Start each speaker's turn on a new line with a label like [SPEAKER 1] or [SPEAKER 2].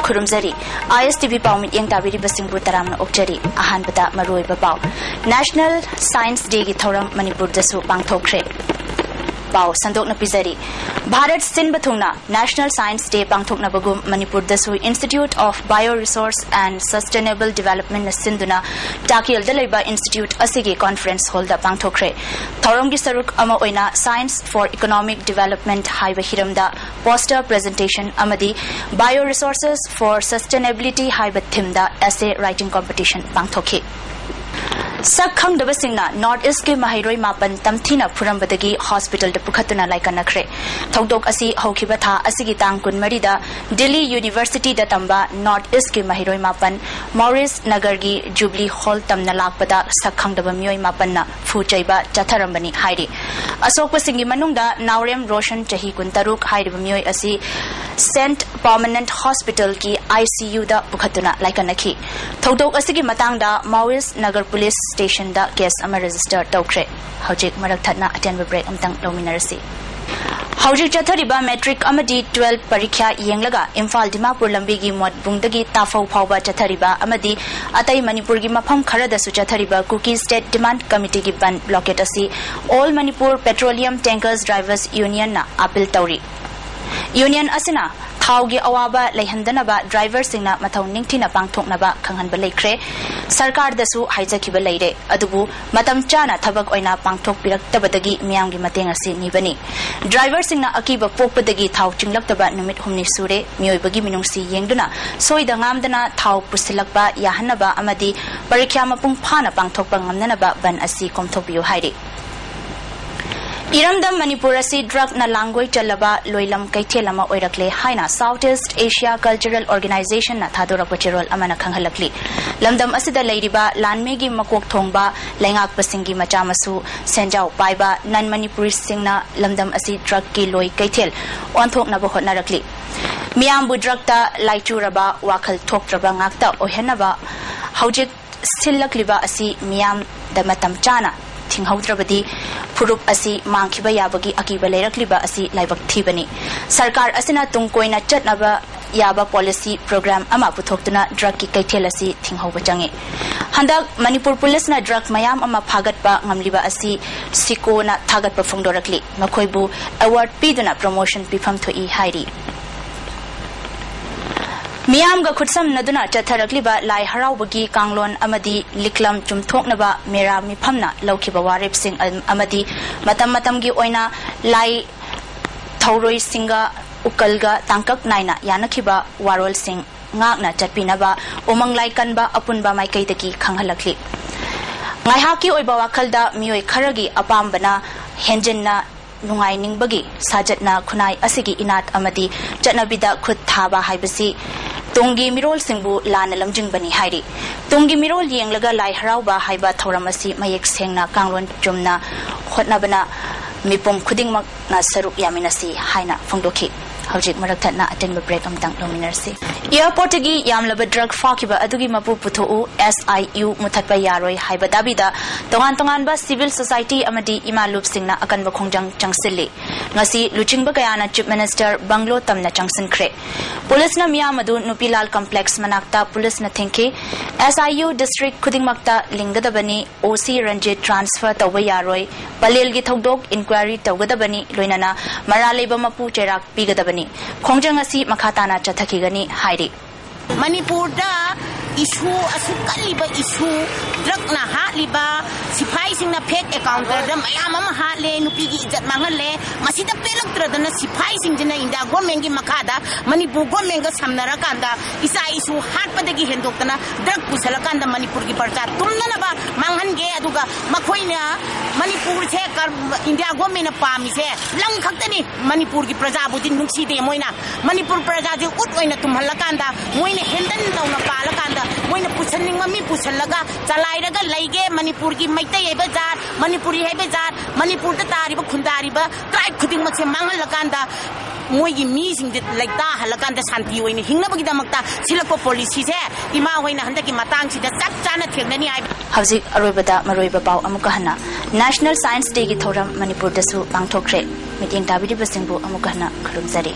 [SPEAKER 1] Kurumzari, Istv Paumit Yang Tabiri Basingbu Taramna Okjari, Ahanbata Maroi Babao. National Science Day Githoram Manipur Dasu Pangthokre. Pau Sandok na Pizari. Bharat Sin Bathungna National Science Day Pangthokna Bagum Manipur Dasu Institute of Bioresource and Sustainable Development na Sinduna Takil Dalaiba Institute Asigi Conference Holda Pangthokre. Thoramgi Saruk Ama Oina Science for Economic Development Haiba Hiramda Poster Presentation Amadi Bioresources for Sustainability Haiba Thimda Essay Writing Competition Pangthokhi. Sakhang Dabasingna, North East Ki Mahiroi Mapan, Tamthina Purambadagi Hospital de Pukatuna like Anakre. Togdok Asi Hokibata, Asigitang Kunmarida, Delhi University da Tamba, North East Ki Mahiroi Mapan, Maurice Nagargi, Jubilee Hall Tamna Lakpada, Sakhang Dabamioi Mapana, Fujaiba, Chatarambani, Heidi. Asok Pasingi Manunda, Naurem Roshan Chahi Kuntaruk, Heidi Bamioi Asi, St. Permanent Hospital Ki ICU da Pukatuna like Anaki. Togdok Asigi Matangda, Maurice Nagar Police Station da case ama register tawkre hojik marak thatna attend break amtang dominarasi hojik chathariba metric amadi 12 parikha yenglaga Imphal Dimapur lambi gi mod bungdagi tafau phawba chathariba amadi atai Manipur gi mafam khara da su chathariba Cookie State Demand Committee gi ban blockade asi All Manipur Petroleum Tankers Drivers Union na appeal tawri Union asina Thaugi awaba leihandanaba driver singna mathau ningthina pangthoknaba khanghanba leikre sarkar dasu haijakiba leire adubu matam chana thabak oina pangthok piraktabadagi miyamgi mateng asi nibani driver singna akiba pokpadagi thau chinglaktaba numit humni sure miyoibagi minungsi yengduna soida ngamdana thau pusilakba yahanaba amadi parikya mapung phana pangthokpa ngamnanaba ban asi komthokbiyo hairi Iramdam Manipurasi drug na langoi chalaba loilam kaithelama oirakle haina Southeast Asia Cultural Organization na thadora pachirol amana khanghalakli lamdam asida leiriba lanmegi makok thongba lengak pasingi machamasu senjau paiba nan Manipuri singna lamdam asi drug ki loi kaithel onthok na bohot narakli miyambu drug ta laichuraba wakhal thoktraba ngakta ohenaba hojik sillakliba asi miyam da matam chana Tinghaudrabadi, Purup Asi, Mankiba Yabagi, Akiba Lerakliba Asi, Laibak Thibani. Sarkar Asina Tungkoina Chatnaba Yaba Policy Program Ama Putoktuna, Drug Kaitelasi, Tinghaubajangi. Handak Manipur Police na drug mayam ama Pagatba, Ngamliba Asi, Siko na Tagat Pafungdorakli, Makoibu, Award Piduna Promotion Pipam to E. Heidi. Miyam ga khutsam naduna chatharakliba lai haraubagi kanglon amadi liklam chumthoknaba mera miphamna laukiba warip sing amadi matam matamgi oina lai thauroi singa ukalga tangkak naina yanakhiba warol sing ngakna chatpinaba umang lai kanba apunba maikaidagi khanghalakli ngaihaki oiba wakhalda miyoi kharagi apambana henjinna nungai ningbagi sajatna khunai asigi inat amadi chatnabida khut thaba haibasi Tungi Mirol Singbu Lana Lamjing Bani Hairi. Tungi Mirol Yenglaga Lai Harauba Haiba Thoramasi Mayek Sengna Kanglon Jumna Hotnabana Mipum Kudingmak na Saruk Yaminasi Haina Fungdoki. Hojik Marakatna attend break amtang dominarsi. Airportagi Yamlaba drug fakiba adugi mapu putu SIU Mutatpa Yaroi Haiba Dabida Tongan Civil Society Amadi Imalup Singna Akan Bakongjang Changsili. Ngasi Luchingba Gayana Chief Minister Banglo Tamna Changsin Kre. Police na Miyamadu Nupilal Complex Manakta Police na Thinki SIU District Kudingmakta Lingadabani OC Ranjit Transfer Tawa Yaroi Palil Githogdok Inquiry Tawadabani Luinana Maraleba Mapu Cherak Pigadabani Kongjang asi makatana chathakigani Heidi
[SPEAKER 2] Manipur da issue asukaliba issue drug na hatliba sipai singna fake account da mayam ama hatle nupigi ijat mangalle masida pelaktra da na sipai singjina inda government gi makada Manipur government ga samnara kanda isa issue hat padagi hendoktana drug pusala kanda Manipur gi parcha tumna na ba manghange aduga makhoina Manipur se kar India government na pami se lang khaktani Manipur gi praja budin nungsi de moina Manipur praja ji ut oina tumhala kanda moina hendan dauna pala kanda moina pusaning mami pusalaga chalairaga laige Manipur gi maitai heba jar Manipuri heba jar Manipur ta tariba khundariba tribe khuding mak se mangal kanda moigi meeting like da halakanda santi oina hingna bagi damakta silako policy se ima hoina handaki matang sida chap chana thengnani ai
[SPEAKER 1] hauji aroibada maroiba pau amuka hana National Science Day gi thoram Manipur dasu pangthokre meeting tabidi basingbu amuka hana khulumjari